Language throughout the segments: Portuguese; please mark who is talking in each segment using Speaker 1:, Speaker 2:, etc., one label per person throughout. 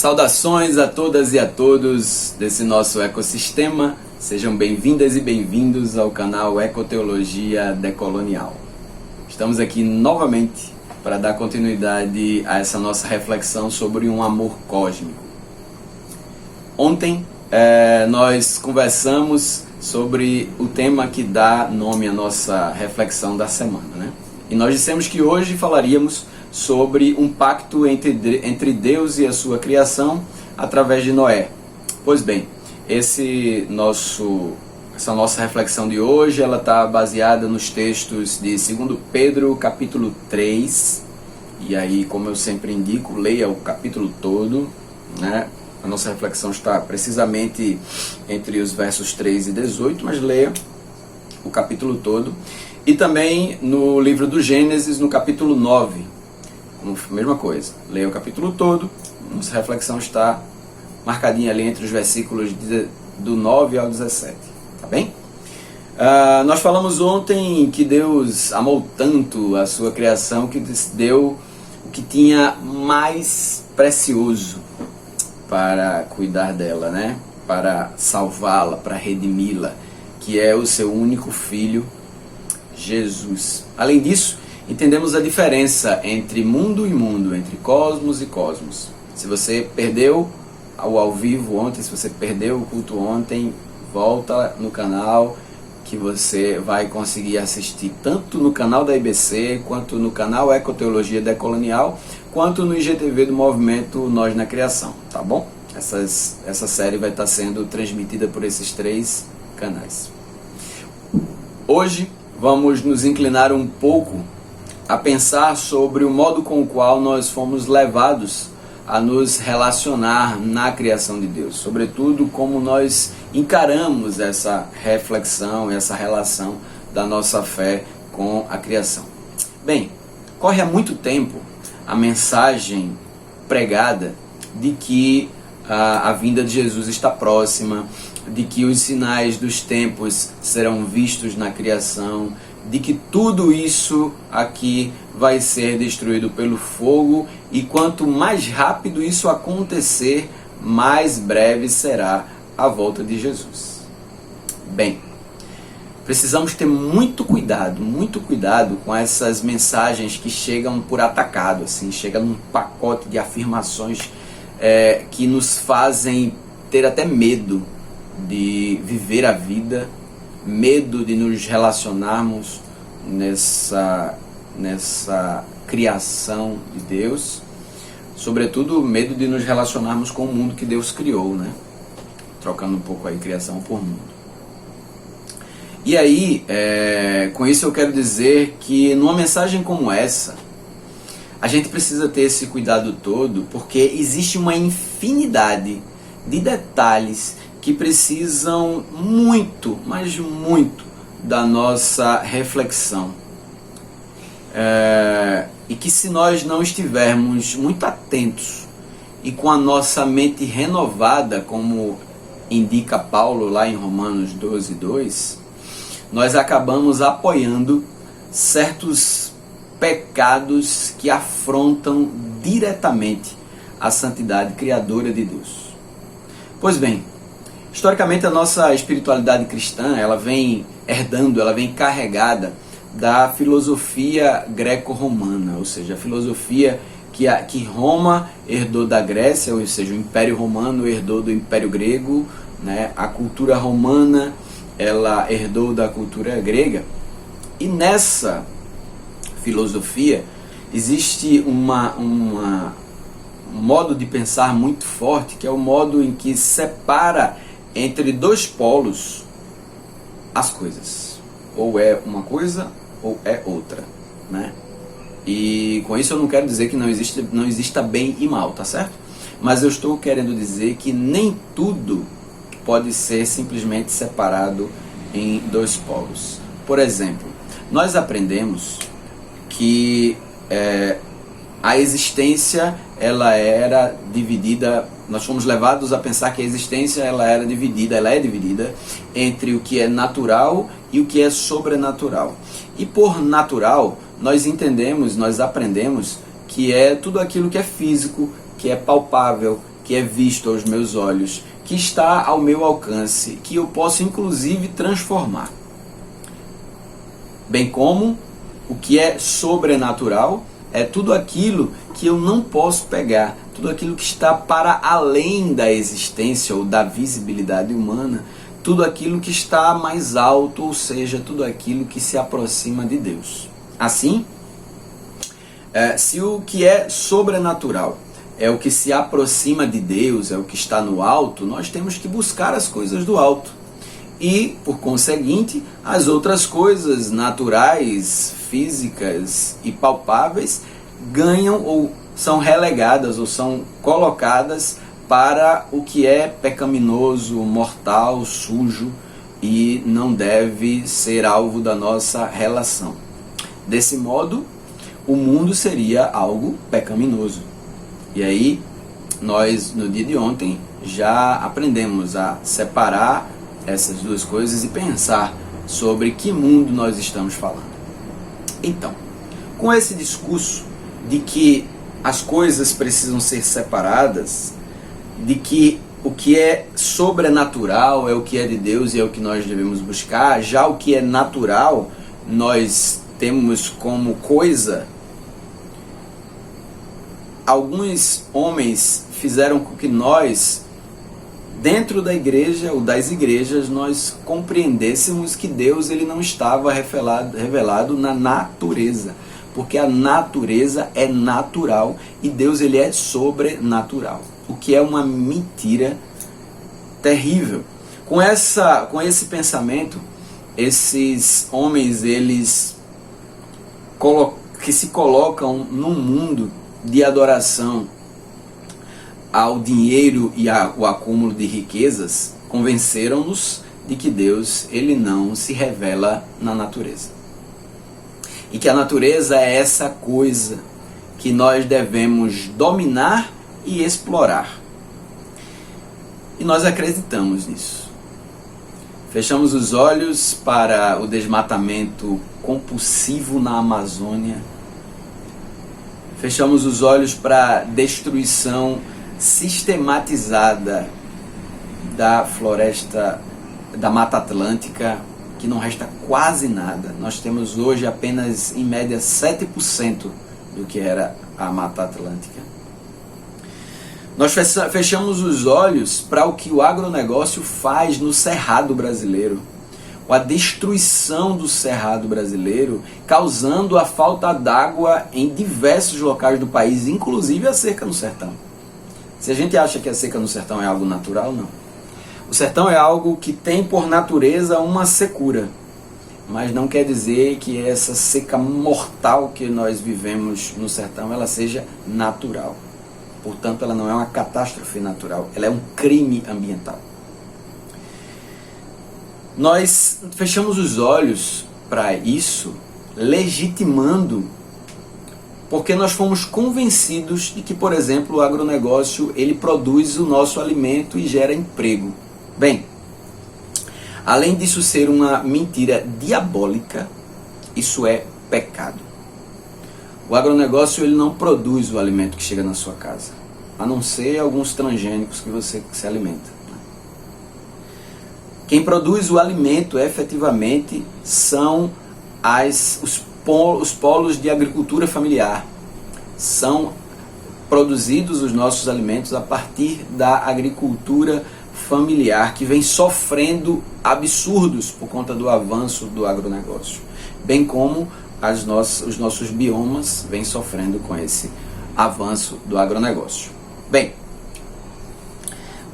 Speaker 1: Saudações a todas e a todos desse nosso ecossistema. Sejam bem-vindas e bem-vindos ao canal Ecoteologia Decolonial. Estamos aqui novamente para dar continuidade a essa nossa reflexão sobre um amor cósmico. Ontem nós conversamos sobre o tema que dá nome à nossa reflexão da semana, né? E nós dissemos que hoje falaríamos sobre um pacto entre Deus e a sua criação através de Noé. Pois bem, essa nossa reflexão de hoje ela está baseada nos textos de 2 Pedro, capítulo 3. E aí, como eu sempre indico, leia o capítulo todo, né? A nossa reflexão está precisamente entre os versos 3 e 18, mas leia o capítulo todo. E também no livro do Gênesis, no capítulo 9, mesma coisa, leia o capítulo todo. Nossa reflexão está marcadinha ali entre os versículos do 9 ao 17, tá bem? Nós falamos ontem que Deus amou tanto a sua criação que deu o que tinha mais precioso para cuidar dela, né? Para salvá-la, para redimi-la, que é o seu único filho, Jesus. Além disso, entendemos a diferença entre mundo e mundo, entre cosmos e cosmos. Se você perdeu o ao vivo ontem, se você perdeu o culto ontem, volta no canal que você vai conseguir assistir tanto no canal da IBC, quanto no canal Ecoteologia Decolonial, quanto no IGTV do Movimento Nós na Criação, tá bom? Essa série vai estar sendo transmitida por esses 3 canais. Hoje vamos nos inclinar um pouco a pensar sobre o modo com o qual nós fomos levados a nos relacionar na criação de Deus. Sobretudo, como nós encaramos essa reflexão, essa relação da nossa fé com a criação. Bem, corre há muito tempo a mensagem pregada de que a vinda de Jesus está próxima, de que os sinais dos tempos serão vistos na criação, de que tudo isso aqui vai ser destruído pelo fogo, e quanto mais rápido isso acontecer, mais breve será a volta de Jesus. Bem, precisamos ter muito cuidado com essas mensagens que chegam por atacado, assim, chegam num pacote de afirmações que nos fazem ter até medo de viver a vida, medo de nos relacionarmos nessa criação de Deus, sobretudo medo de nos relacionarmos com o mundo que Deus criou, né? Trocando um pouco aí criação por mundo. E aí, com isso eu quero dizer que numa mensagem como essa, a gente precisa ter esse cuidado todo, porque existe uma infinidade de detalhes que precisam muito, mas muito, da nossa reflexão. E que se nós não estivermos muito atentos e com a nossa mente renovada, como indica Paulo lá em Romanos 12:2, nós acabamos apoiando certos pecados que afrontam diretamente a santidade criadora de Deus. Pois bem, historicamente a nossa espiritualidade cristã, ela vem herdando, ela vem carregada da filosofia greco-romana, ou seja, a filosofia que Roma herdou da Grécia, ou seja, o Império Romano herdou do Império Grego, né? A cultura romana, ela herdou da cultura grega, e nessa filosofia existe um modo de pensar muito forte, que é o modo em que separa entre 2 polos as coisas. Ou é uma coisa ou é outra, né? E com isso eu não quero dizer que não exista bem e mal, tá certo? Mas eu estou querendo dizer que nem tudo pode ser simplesmente separado em 2 polos. Por exemplo, nós aprendemos que a existência ela era dividida, nós fomos levados a pensar que a existência ela é dividida entre o que é natural e o que é sobrenatural. E por natural, nós aprendemos que é tudo aquilo que é físico, que é palpável, que é visto aos meus olhos, que está ao meu alcance, que eu posso inclusive transformar. Bem como o que é sobrenatural é tudo aquilo que eu não posso pegar, tudo aquilo que está para além da existência ou da visibilidade humana, tudo aquilo que está mais alto, ou seja, tudo aquilo que se aproxima de Deus. Assim, se o que é sobrenatural é o que se aproxima de Deus, é o que está no alto, nós temos que buscar as coisas do alto. E, por conseguinte, as outras coisas naturais, físicas e palpáveis ganham ou são relegadas ou são colocadas para o que é pecaminoso, mortal, sujo e não deve ser alvo da nossa relação. Desse modo, o mundo seria algo pecaminoso. E aí, nós no dia de ontem já aprendemos a separar essas duas coisas e pensar sobre que mundo nós estamos falando. Então, com esse discurso de que as coisas precisam ser separadas, de que o que é sobrenatural é o que é de Deus e é o que nós devemos buscar, já o que é natural nós temos como coisa, alguns homens fizeram com que nós, dentro da igreja ou das igrejas, nós compreendêssemos que Deus ele não estava revelado na natureza, porque a natureza é natural e Deus ele é sobrenatural, o que é uma mentira terrível. Com esse pensamento, esses homens eles que se colocam num mundo de adoração ao dinheiro e ao acúmulo de riquezas, convenceram-nos de que Deus ele não se revela na natureza. E que a natureza é essa coisa que nós devemos dominar e explorar. E nós acreditamos nisso. Fechamos os olhos para o desmatamento compulsivo na Amazônia. Fechamos os olhos para a destruição sistematizada da floresta, da Mata Atlântica, que não resta quase nada. Nós temos hoje apenas, em média, 7% do que era a Mata Atlântica. Nós fechamos os olhos para o que o agronegócio faz no Cerrado brasileiro, a destruição do Cerrado brasileiro, causando a falta d'água em diversos locais do país, inclusive a seca no sertão. Se a gente acha que a seca no sertão é algo natural, não. O sertão é algo que tem por natureza uma secura, mas não quer dizer que essa seca mortal que nós vivemos no sertão ela seja natural. Portanto, ela não é uma catástrofe natural, ela é um crime ambiental. Nós fechamos os olhos para isso, legitimando, porque nós fomos convencidos de que, por exemplo, o agronegócio ele produz o nosso alimento e gera emprego. Bem, além disso ser uma mentira diabólica, isso é pecado. O agronegócio ele não produz o alimento que chega na sua casa, a não ser alguns transgênicos que você se alimenta. Quem produz o alimento efetivamente são os polos de agricultura familiar. São produzidos os nossos alimentos a partir da agricultura familiar, que vem sofrendo absurdos por conta do avanço do agronegócio, bem como os nossos biomas vêm sofrendo com esse avanço do agronegócio. Bem,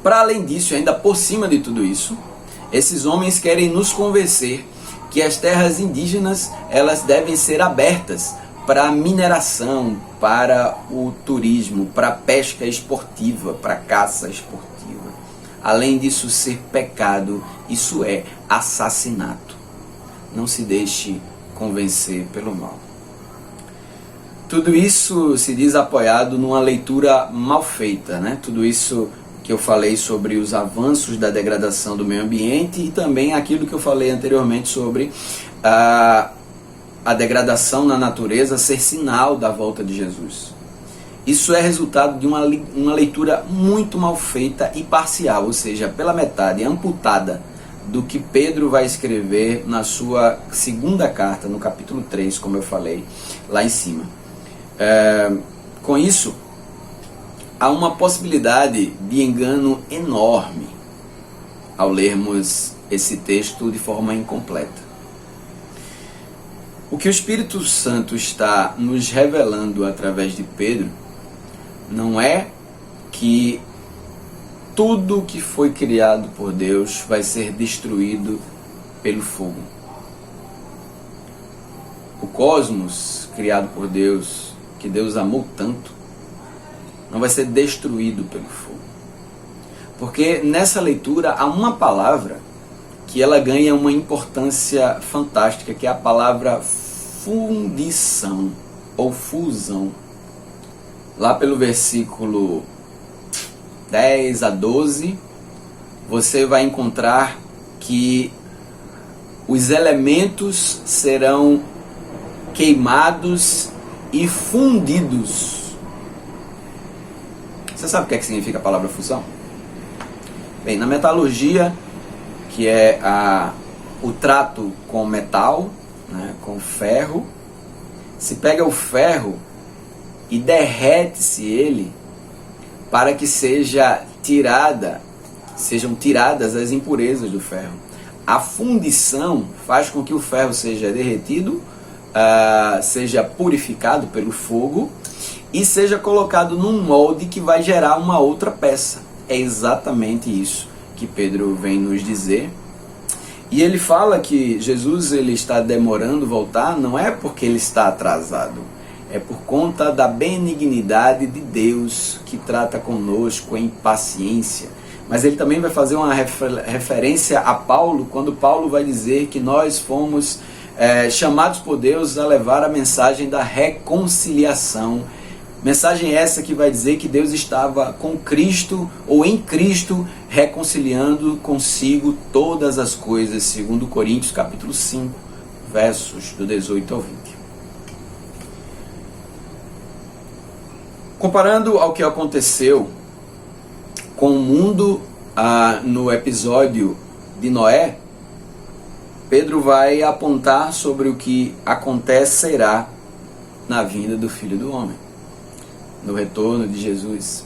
Speaker 1: para além disso, ainda por cima de tudo isso, esses homens querem nos convencer que as terras indígenas elas devem ser abertas para a mineração, para o turismo, para a pesca esportiva, para a caça esportiva. Além disso ser pecado, isso é assassinato. Não se deixe convencer pelo mal. Tudo isso se diz apoiado numa leitura mal feita, né? Tudo isso que eu falei sobre os avanços da degradação do meio ambiente e também aquilo que eu falei anteriormente sobre a degradação na natureza ser sinal da volta de Jesus. Isso é resultado de uma leitura muito mal feita e parcial, ou seja, pela metade, amputada, do que Pedro vai escrever na sua segunda carta, no capítulo 3, como eu falei lá em cima. Com isso, há uma possibilidade de engano enorme ao lermos esse texto de forma incompleta. O que o Espírito Santo está nos revelando através de Pedro não é que tudo que foi criado por Deus vai ser destruído pelo fogo. O cosmos criado por Deus, que Deus amou tanto, não vai ser destruído pelo fogo. Porque nessa leitura há uma palavra que ela ganha uma importância fantástica, que é a palavra fundição ou fusão. Lá pelo versículo 10 a 12, você vai encontrar que os elementos serão queimados e fundidos. Você sabe o que significa a palavra fusão? Bem, na metalurgia, que é o trato com metal, né, com ferro, se pega o ferro e derrete-se ele para que sejam tiradas as impurezas do ferro. A fundição faz com que o ferro seja derretido, seja purificado pelo fogo e seja colocado num molde que vai gerar uma outra peça. É exatamente isso que Pedro vem nos dizer. E ele fala que Jesus ele está demorando voltar, não é porque ele está atrasado, é por conta da benignidade de Deus que trata conosco em paciência. Mas ele também vai fazer uma referência a Paulo, quando Paulo vai dizer que nós fomos chamados por Deus a levar a mensagem da reconciliação. Mensagem essa que vai dizer que Deus estava com Cristo, ou em Cristo, reconciliando consigo todas as coisas, segundo Coríntios capítulo 5, versos do 18 ao 20. Comparando ao que aconteceu com o mundo no episódio de Noé, Pedro vai apontar sobre o que acontecerá na vinda do Filho do Homem, no retorno de Jesus.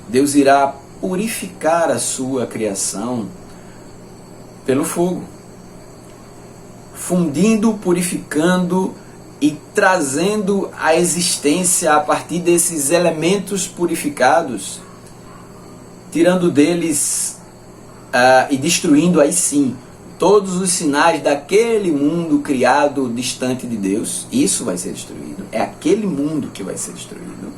Speaker 1: Deus irá purificar a sua criação pelo fogo, fundindo, purificando e trazendo a existência a partir desses elementos purificados, tirando deles e destruindo aí sim todos os sinais daquele mundo criado distante de Deus. Isso vai ser destruído, é aquele mundo que vai ser destruído.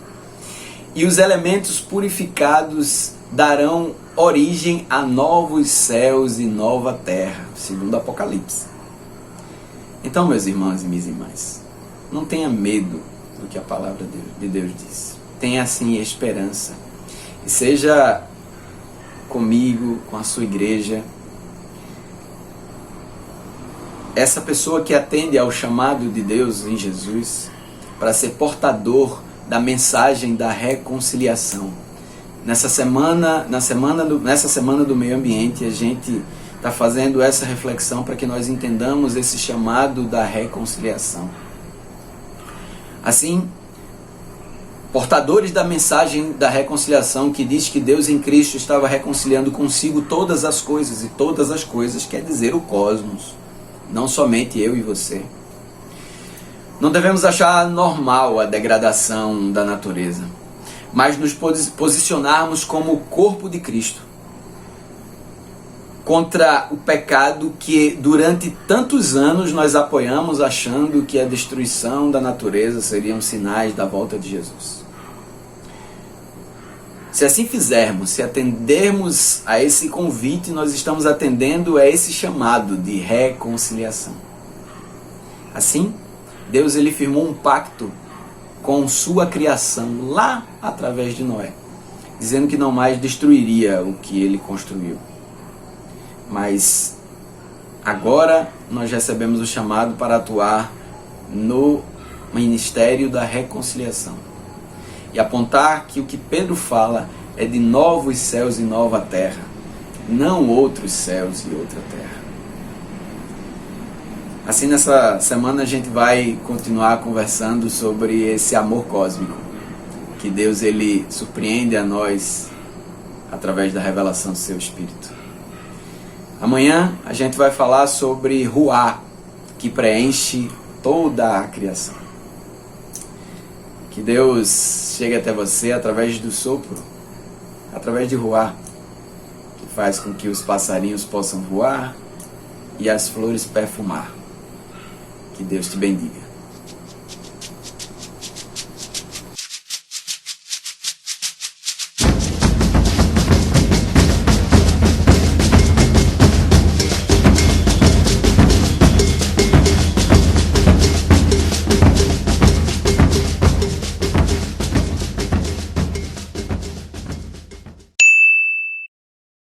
Speaker 1: E os elementos purificados darão origem a novos céus e nova terra, segundo Apocalipse. Então, meus irmãos e minhas irmãs, não tenha medo do que a palavra de Deus diz. Tenha, assim, esperança. E seja comigo, com a sua igreja, essa pessoa que atende ao chamado de Deus em Jesus para ser portador da mensagem da reconciliação. Nessa semana do meio ambiente, a gente está fazendo essa reflexão para que nós entendamos esse chamado da reconciliação. Assim, portadores da mensagem da reconciliação, que diz que Deus em Cristo estava reconciliando consigo todas as coisas, e todas as coisas quer dizer o cosmos, não somente eu e você. Não devemos achar normal a degradação da natureza, mas nos posicionarmos como o corpo de Cristo contra o pecado que durante tantos anos nós apoiamos, achando que a destruição da natureza seriam sinais da volta de Jesus. Se assim fizermos, se atendermos a esse convite, nós estamos atendendo a esse chamado de reconciliação. Assim, Deus ele firmou um pacto com sua criação lá através de Noé, dizendo que não mais destruiria o que ele construiu. Mas agora nós recebemos o chamado para atuar no ministério da reconciliação. e apontar que o que Pedro fala é de novos céus e nova terra, não outros céus e outra terra. Assim, nessa semana a gente vai continuar conversando sobre esse amor cósmico, que Deus ele surpreende a nós através da revelação do seu Espírito. Amanhã a gente vai falar sobre Ruá, que preenche toda a criação. Que Deus chegue até você através do sopro, através de Ruá, que faz com que os passarinhos possam voar e as flores perfumar. Que Deus te bendiga.